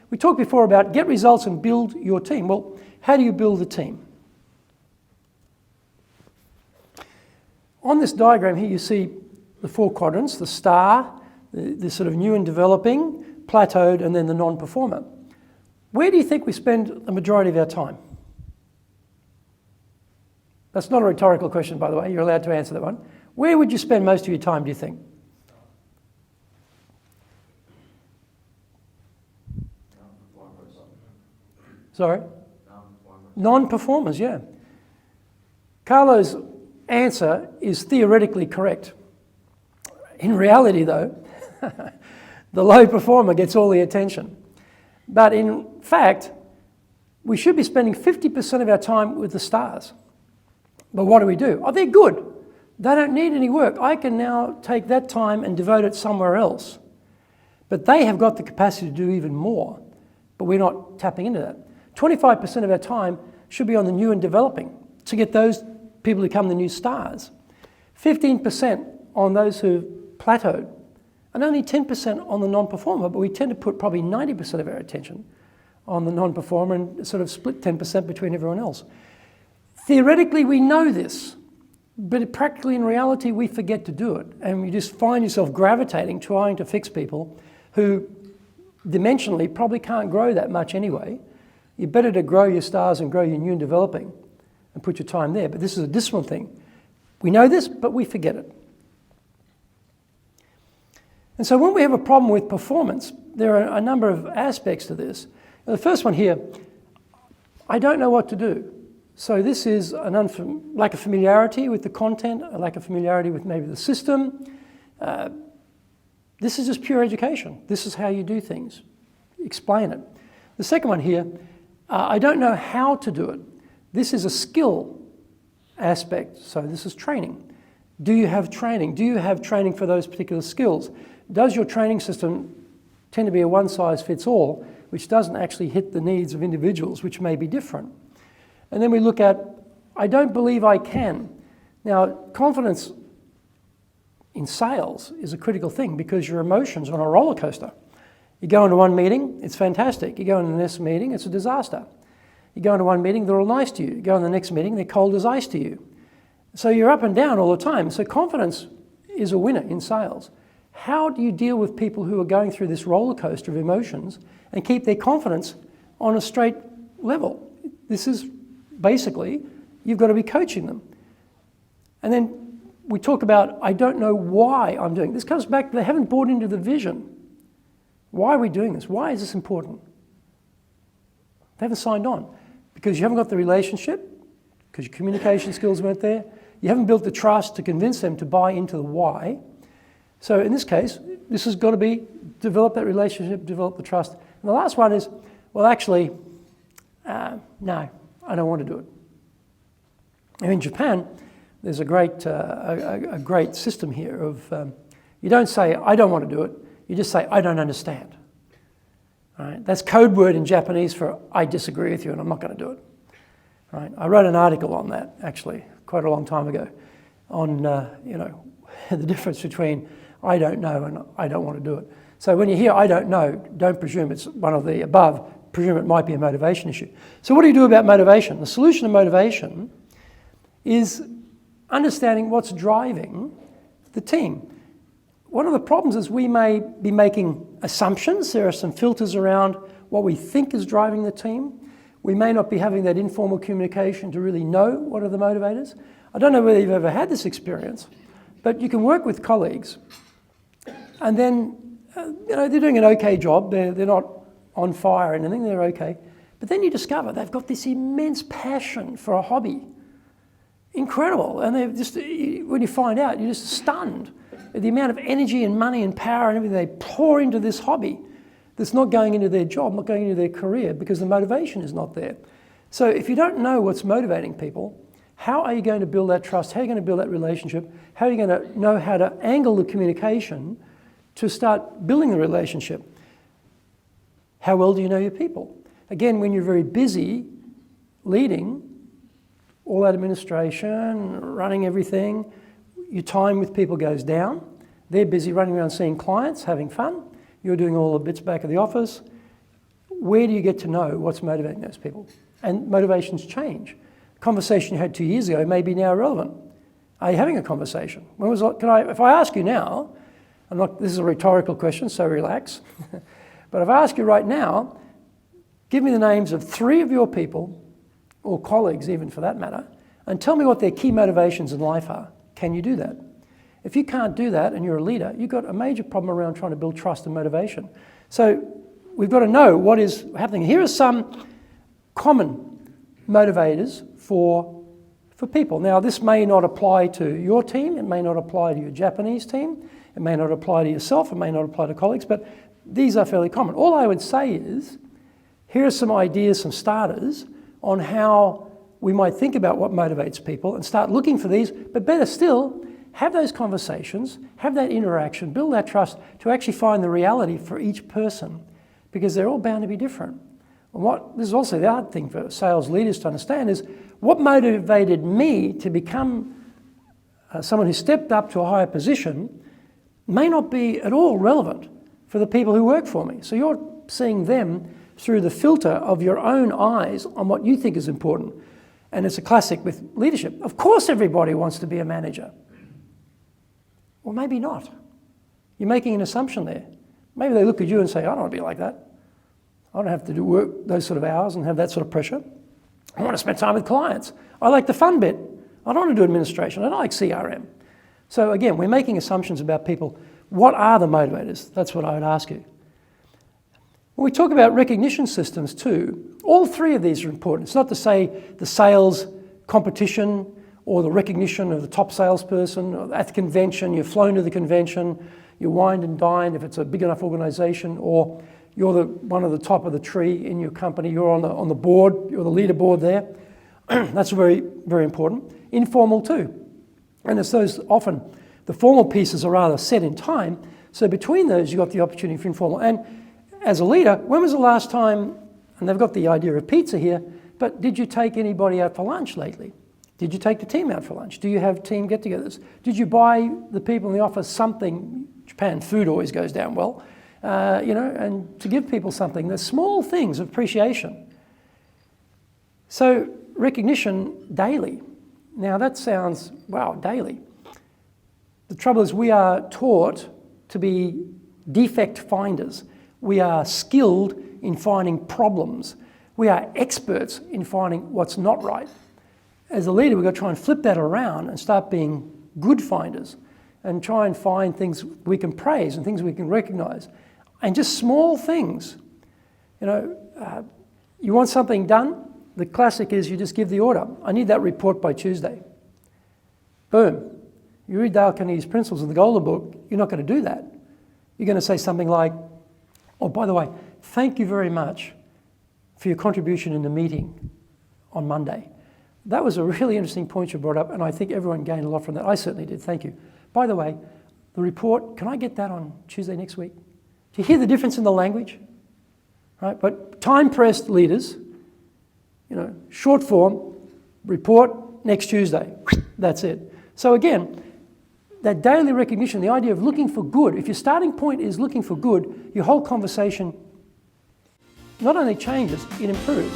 We talked before about get results and build your team. Well, how do you build a team? On this diagram here, you see the 4 quadrants, the star, the sort of new and developing, plateaued, and then the non-performer. Where do you think we spend the majority of our time? That's not a rhetorical question, by the way. You're allowed to answer that one. Where would you spend most of your time, do you think? Sorry? Non-performers, yeah. Carlo's answer is theoretically correct. In reality, though, the low performer gets all the attention. But in fact, we should be spending 50% of our time with the stars. But what do? Oh, they're good. They don't need any work. I can now take that time and devote it somewhere else. But they have got the capacity to do even more, but we're not tapping into that. 25% of our time should be on the new and developing to get those people to become the new stars. 15% on those who've plateaued, and only 10% on the non-performer, but we tend to put probably 90% of our attention on the non-performer and sort of split 10% between everyone else. Theoretically, we know this, but practically in reality, we forget to do it. And you just find yourself gravitating, trying to fix people who dimensionally probably can't grow that much anyway. You're better to grow your stars and grow your new and developing and put your time there. But this is a discipline thing. We know this, but we forget it. And so when we have a problem with performance, there are a number of aspects to this. And the first one here, I don't know what to do. So this is a lack of familiarity with the content, a lack of familiarity with maybe the system. This is just pure education. This is how you do things. Explain it. The second one here, I don't know how to do it. This is a skill aspect, so this is training. Do you have training? Do you have training for those particular skills? Does your training system tend to be a one-size-fits-all, which doesn't actually hit the needs of individuals, which may be different? And then we look at, I don't believe I can. Now, confidence in sales is a critical thing because your emotions are on a roller coaster. You go into one meeting, it's fantastic. You go into the next meeting, it's a disaster. You go into one meeting, they're all nice to you. You go in the next meeting, they're cold as ice to you. So you're up and down all the time. So confidence is a winner in sales. How do you deal with people who are going through this roller coaster of emotions and keep their confidence on a straight level? This is basically, you've got to be coaching them. And then we talk about, I don't know why I'm doing this. This comes back, they haven't bought into the vision. Why are we doing this? Why is this important? They haven't signed on because you haven't got the relationship, because your communication skills weren't there. You haven't built the trust to convince them to buy into the why. So in this case, this has got to be develop that relationship, develop the trust. And the last one is, well, actually, no, I don't want to do it. And in Japan, there's a great system here of you don't say, I don't want to do it. You just say, I don't understand. All right? That's code word in Japanese for I disagree with you and I'm not going to do it. All right? I wrote an article on that, actually, quite a long time ago, on the difference between I don't know and I don't want to do it. So when you hear I don't know, don't presume it's one of the above. Presume it might be a motivation issue. So what do you do about motivation? The solution to motivation is understanding what's driving the team. One of the problems is we may be making assumptions. There are some filters around what we think is driving the team. We may not be having that informal communication to really know what are the motivators. I don't know whether you've ever had this experience, but you can work with colleagues and then they're doing an okay job. They're not on fire or anything, they're okay. But then you discover they've got this immense passion for a hobby. Incredible. And they're just, when you find out, you're just stunned at the amount of energy and money and power and everything they pour into this hobby that's not going into their job, not going into their career because the motivation is not there. So if you don't know what's motivating people, how are you going to build that trust? How are you going to build that relationship? How are you going to know how to angle the communication to start building the relationship? How well do you know your people? Again, when you're very busy leading, all that administration, running everything, your time with people goes down. They're busy running around seeing clients, having fun. You're doing all the bits back of the office. where do you get to know what's motivating those people? And motivations change. The conversation you had 2 years ago may be now irrelevant. Are you having a conversation? If I ask you now, this is a rhetorical question, so relax. But if I ask you right now, give me the names of 3 of your people, or colleagues even for that matter, and tell me what their key motivations in life are. Can you do that? If you can't do that and you're a leader, you've got a major problem around trying to build trust and motivation. So we've got to know what is happening. Here are some common motivators for people. Now, this may not apply to your team, it may not apply to your Japanese team, it may not apply to yourself, it may not apply to colleagues, but these are fairly common. All I would say is, here are some ideas, some starters on how we might think about what motivates people and start looking for these, but better still, have those conversations, have that interaction, build that trust to actually find the reality for each person, because they're all bound to be different. And this is also the other thing for sales leaders to understand is, what motivated me to become someone who stepped up to a higher position may not be at all relevant for the people who work for me. So you're seeing them through the filter of your own eyes on what you think is important. And it's a classic with leadership. Of course everybody wants to be a manager. Well, maybe not. You're making an assumption there. Maybe they look at you and say, I don't want to be like that. I don't have to do work those sort of hours and have that sort of pressure. I want to spend time with clients. I like the fun bit. I don't want to do administration. I don't like CRM. So again, we're making assumptions about people. What are the motivators? That's what I would ask you. When we talk about recognition systems too, all 3 of these are important. It's not to say the sales competition or the recognition of the top salesperson, or at the convention, you've flown to the convention, you wined and dined if it's a big enough organization, or you're one of the top of the tree in your company, you're on the board, you're the leaderboard there. That's very, very important. Informal too. And it's those often, the formal pieces are rather set in time, so between those you've got the opportunity for informal. And as a leader, when was the last time, and they've got the idea of pizza here, but did you take anybody out for lunch lately? Did you take the team out for lunch? Do you have team get-togethers? Did you buy the people in the office something? Japan, food always goes down well. And to give people something. There's small things of appreciation. So recognition daily. Now that sounds, wow, daily. The trouble is we are taught to be defect finders. We are skilled in finding problems. We are experts in finding what's not right. As a leader, we've got to try and flip that around and start being good finders and try and find things we can praise and things we can recognize. And just small things. You want something done? The classic is you just give the order. I need that report by Tuesday. Boom. You read Dale Carnegie's Principles in the Golden Book, you're not going to do that. You're going to say something like, oh, by the way, thank you very much for your contribution in the meeting on Monday. That was a really interesting point you brought up, and I think everyone gained a lot from that. I certainly did, thank you. By the way, the report, can I get that on Tuesday next week? Do you hear the difference in the language? Right? But time-pressed leaders, short form, report next Tuesday. That's it. So again, that daily recognition, the idea of looking for good, if your starting point is looking for good, your whole conversation not only changes, it improves.